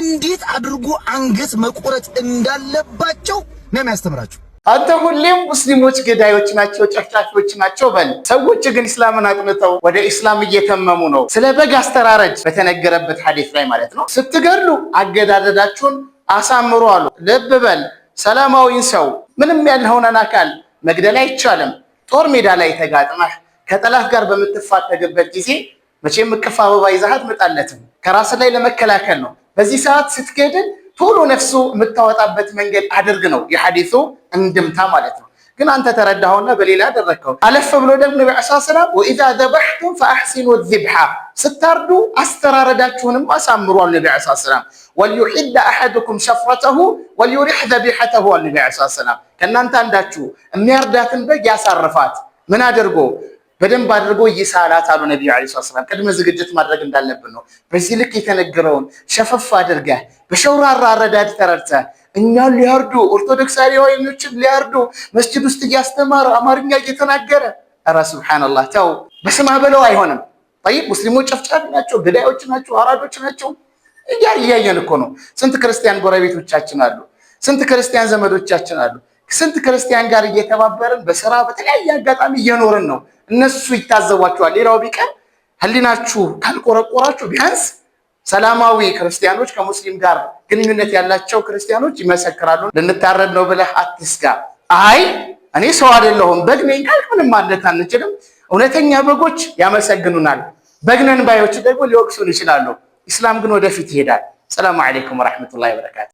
እንዴት አድርጎ አንገት መቆረጥ እንዳለባቸው ነው የሚያስተምራቸው። አንተ ሁሌም ሙስሊሞች ገዳዮች ናቸው፣ ጨፍጫፊዎች ናቸው በል። ሰዎች ግን እስላምን አጥንተው ወደ እስላም እየተመሙ ነው። ስለ በግ አስተራረድ በተነገረበት ሐዲስ ላይ ማለት ነው ስትገድሉ አገዳደዳችሁን አሳምሩ አሉ። ልብ በል ሰላማዊን ሰው ምንም ያልሆነን አካል መግደል አይቻልም። ጦር ሜዳ ላይ ተጋጥመህ ከጠላት ጋር በምትፋተግበት ጊዜ መቼም እቅፍ አበባ ይዘህ አትመጣለትም። ከራስ ላይ ለመከላከል ነው። በዚህ ሰዓት ስትገድል ቶሎ ነፍሱ የምታወጣበት መንገድ አድርግ ነው የሐዲሱ እንድምታ ማለት ነው። ግን አንተ ተረዳኸውና በሌላ አደረግከው። አለፍ ብሎ ደግሞ ነብዩ ሰለላሁ ዐለይሂ ወሰለም ወኢዛ ዘበሕቱም ፈአሕሲኑ ዚብሐ ስታርዱ አስተራረዳችሁንም አሳምሩ አሉ ነብዩ ሰለላሁ ዐለይሂ ወሰለም። ወልዩሒድ አሐዱኩም ሸፍረተሁ ወልዩሪሕ ዘቢሐተሁ አሉ ነብዩ ሰለላሁ ዐለይሂ ወሰለም። ከእናንተ አንዳችሁ የሚያርዳትን በግ ያሳርፋት። ምን አድርጎ? በደንብ አድርጎ ይሳላት አሉ ነብዩ ሰለላሁ ዐለይሂ ወሰለም። ቅድመ ዝግጅት ማድረግ እንዳለብን ነው። በዚህ ልክ የተነገረውን ሸፈፍ አድርገህ በሸውራራ አረዳድ ተረድተህ እኛን ሊያርዱ ኦርቶዶክሳዊዎችን ሊያርዱ መስጂድ ውስጥ እያስተማረ አማርኛ እየተናገረ ኧረ ሱብሃንአላህ ተው። በስማ በለው አይሆንም። ጠይብ ሙስሊሞች ጨፍጫፊ ናቸው፣ ገዳዮች ናቸው፣ አራዶች ናቸው እያየን እኮ ነው። ስንት ክርስቲያን ጎረቤቶቻችን አሉ፣ ስንት ክርስቲያን ዘመዶቻችን አሉ። ስንት ክርስቲያን ጋር እየተባበርን በስራ በተለያየ አጋጣሚ እየኖርን ነው። እነሱ ይታዘቧቸዋል። ሌላው ቢቀር ህሊናችሁ ካልቆረቆራችሁ ቢያንስ ሰላማዊ ክርስቲያኖች ከሙስሊም ጋር ግንኙነት ያላቸው ክርስቲያኖች ይመሰክራሉ። ልንታረድ ነው ብለህ አትስጋ። አይ እኔ ሰው አይደለሁም በግ ነኝ ካልክ ምንም ማለት አንችልም። እውነተኛ በጎች ያመሰግኑናል። በግነን ባዮች ደግሞ ሊወቅሱን ይችላሉ። ኢስላም ግን ወደፊት ይሄዳል። ሰላም አለይኩም ወራህመቱላሂ ወበረካቱ።